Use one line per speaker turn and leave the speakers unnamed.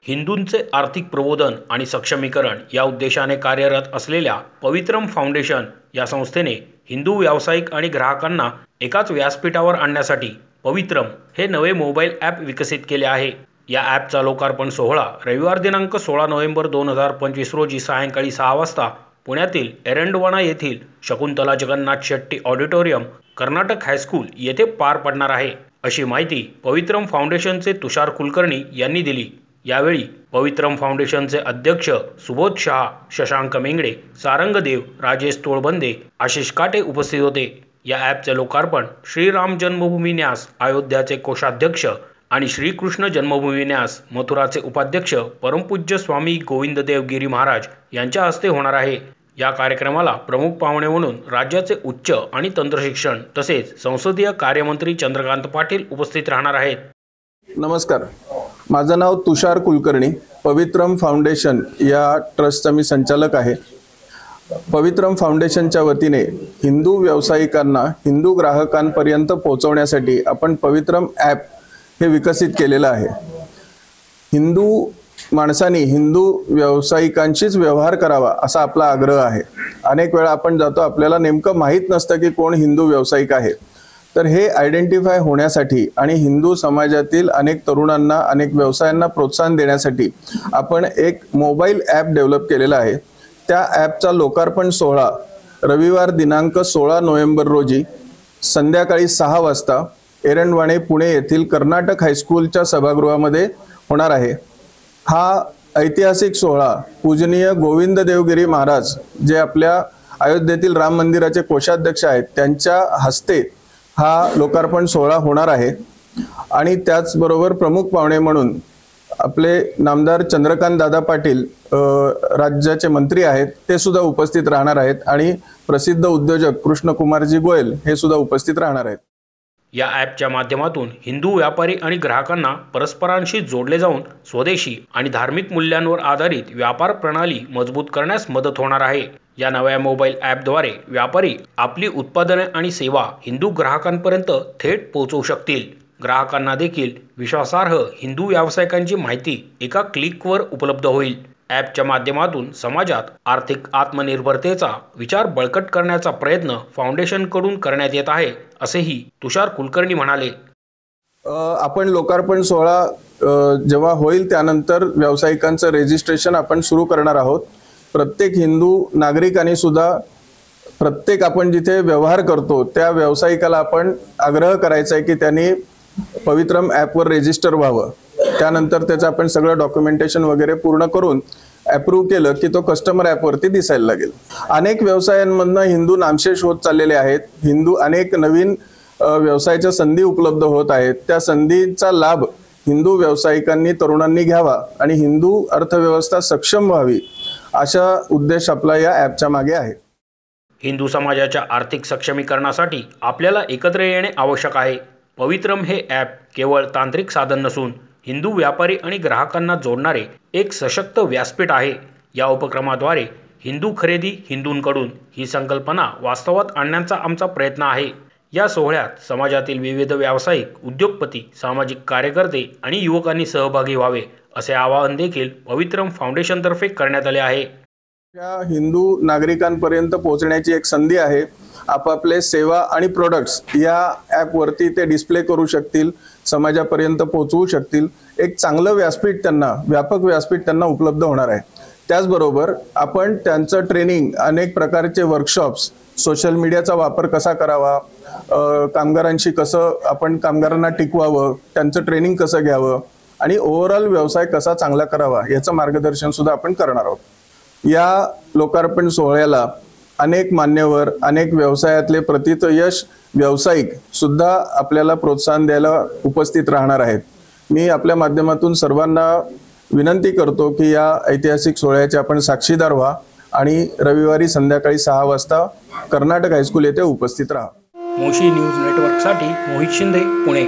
हिंदूंचे आर्थिक प्रबोधन आणि सक्षमीकरण या उद्देशाने कार्यरत असलेल्या पवित्रम फाउंडेशन या संस्थेने हिंदू व्यावसायिक आणि ग्राहकांना एकाच व्यासपीठावर आणण्यासाठी पवित्रम हे नवे मोबाईल ॲप विकसित केले आहे। या ॲपचा लोकार्पण सोहळा रविवार दिनांक 16 नोव्हेंबर 2025 रोजी सायंकाळी 6 वाजता पुण्यातील एरंडवाना येथील शकुंतला जगन्नाथ शेट्टी ऑडिटोरियम, कर्नाटक हायस्कूल येथे पार पडणार आहे, अशी माहिती पवित्रम फाउंडेशनचे तुषार कुलकर्णी यांनी दिली। यावेळी पवित्रम फाउंडेशनचे अध्यक्ष सुबोध शहा, शशांक मेंगडे, सारंग देव, राजेश तोळबंदे, आशिष काटे उपस्थित होते। या ॲपचे लोकार्पण श्रीराम जन्मभूमी न्यास अयोध्याचे कोषाध्यक्ष आणि श्रीकृष्ण जन्मभूमी न्यास मथुराचे उपाध्यक्ष परमपूज्य स्वामी गोविंददेव गिरी महाराज यांच्या हस्ते होणार आहे। या कार्यक्रमाला प्रमुख पाहुणे म्हणून राज्याचे उच्च आणि तंत्रशिक्षण तसेच संसदीय कार्यमंत्री चंद्रकांत पाटील उपस्थित राहणार आहेत।
नमस्कार, माझं नाव तुषार कुलकर्णी, पवित्रम फाउंडेशन या ट्रस्टचा मी संचालक आहे। पवित्रम फाउंडेशनच्या वतीने हिंदू व्यावसायिकांना हिंदू ग्राहकांपर्यंत पोहोचवण्यासाठी आपण पवित्रम ॲप हे विकसित केलेलं आहे। हिंदू माणसांनी हिंदू व्यावसायिकांशीच व्यवहार करावा असा आपला आग्रह आहे। अनेक वेळा आपण जातो, आपल्याला नेमकं माहीत नसतं की कोण हिंदू व्यावसायिक आहे। तर हे आयडेंटिफाय होण्यासाठी आणि हिंदू समाजातील अनेक तरुणांना अनेक व्यवसायांना प्रोत्साहन देण्यासाठी आपण एक मोबाईल ॲप डेव्हलप केलेला आहे। त्या ॲपचा लोकार्पण सोहळा रविवार दिनांक 16 नोव्हेंबर रोजी संध्याकाळी 6 वाजता एरंडवाणे पुणे येथील कर्नाटक हायस्कूलच्या सभागृहामध्ये होणार आहे। हा ऐतिहासिक सोहळा पूजनीय गोविंद देवगिरी महाराज, जे आपल्या अयोध्येतील राम मंदिराचे कोषाध्यक्ष आहेत, त्यांच्या हस्ते हा लोकार्पण सोहळा होणार आहे। आणि त्याचबरोबर प्रमुख पाहुणे म्हणून आपले नामदार चंद्रकांत दादा पाटील, राज्याचे मंत्री आहेत, ते सुद्धा उपस्थित राहणार आहेत आणि प्रसिद्ध उद्योजक कृष्णकुमारजी गोयल हे सुद्धा उपस्थित राहणार आहेत।
या ॲपच्या माध्यमातून हिंदू व्यापारी आणि ग्राहकांना परस्परांशी जोडले जाऊन स्वदेशी आणि धार्मिक मूल्यांवर आधारित व्यापार प्रणाली मजबूत करण्यास मदत होणार आहे। या नव्या मोबाईल ॲपद्वारे व्यापारी आपली उत्पादने आणि सेवा हिंदू ग्राहकांपर्यंत थेट पोहोचवू शकतील। ग्राहकांना देखील विश्वासार्ह हिंदू व्यावसायिकांची माहिती एका क्लिकवर उपलब्ध होईल। ॲपच्या माध्यमातून समाजात आर्थिक आत्मनिर्भरतेचा विचार बळकट करण्याचा प्रयत्न फाउंडेशनकडून करण्यात येत आहे, असेही तुषार कुलकर्णी म्हणाले।
आपण लोकार्पण सोहळा जेव्हा होईल त्यानंतर व्यावसायिकांचं रजिस्ट्रेशन आपण सुरू करणार आहोत। प्रत्येक हिंदू नागरिकांनी सुद्धा प्रत्येक आपण जिथे व्यवहार करतो त्या व्यावसायिकाला आपण आग्रह करायचा आहे की त्यांनी पवित्रम ॲपवर रजिस्टर व्हावं। त्यानंतर त्याचं आपण सगळं डॉक्युमेंटेशन वगैरे पूर्ण करून अप्रूव्ह केलं की तो कस्टमर ॲपवरती दिसायला लागेल। अनेक व्यवसायांमधनं हिंदू नामशेष होत चाललेले आहेत। हिंदू अनेक नवीन व्यवसायाच्या संधी उपलब्ध होत आहेत। त्या संधीचा लाभ हिंदू व्यावसायिकांनी, तरुणांनी घ्यावा आणि हिंदू अर्थव्यवस्था सक्षम व्हावी, अशा उद्देश आपला या ॲपच्या मागे आहे।
हिंदू समाजाच्या आर्थिक सक्षमीकरणासाठी आपल्याला एकत्र येणे आवश्यक आहे। पवित्रम हे ॲप केवळ तांत्रिक साधन नसून हिंदू व्यापारी आणि ग्राहकांना जोडणारे एक सशक्त व्यासपीठ आहे। या उपक्रमाद्वारे हिंदू खरेदी हिंदूंकडून ही संकल्पना वास्तवात आणण्याचा आमचा प्रयत्न आहे। या सोहळ्यात समाजातील विविध व्यावसायिक, उद्योगपती, सामाजिक कार्यकर्ते आणि युवकांनी सहभागी व्हावे, असे आवाहन देखील पवित्रम फाउंडेशनतर्फे करण्यात आले आहे।
या हिंदू नागरिकांपर्यंत पोहोचण्याची एक संधी आहे। आपापले सेवा आणि प्रोडक्ट्स या ॲपवरती ते डिस्प्ले करू शकतील, समाजापर्यंत पोहोचवू शकतील। एक चांगलं व्यासपीठ त्यांना, व्यापक व्यासपीठ त्यांना उपलब्ध होणार आहे। त्याचबरोबर आपण त्यांचं ट्रेनिंग, अनेक प्रकारचे वर्कशॉप्स, सोशल मीडियाचा वापर कसा करावा, कामगारांशी कसं आपण कामगारांना टिकवावं, त्यांचं ट्रेनिंग कसं घ्यावं आणि ओव्हरऑल व्यवसाय कसा चांगला करावा याचं मार्गदर्शन सुद्धा आपण करणार आहोत। या लोकार्पण सोहळ्याला अनेक मान्यवर, अनेक व्यवसायातले प्रतितयश व्यावसायिक सुद्धा आपल्याला प्रोत्साहन द्यायला उपस्थित राहणार आहेत। मी आपल्या माध्यमातून सर्वांना विनंती करतो की या ऐतिहासिक सोहळ्याचे आपण साक्षीदार व्हा आणि रविवारी संध्याकाळी 6 वाजता कर्नाटक हायस्कूल येथे उपस्थित राहा।
मोशी न्यूज नेटवर्कसाठी मोहित शिंदे, पुणे।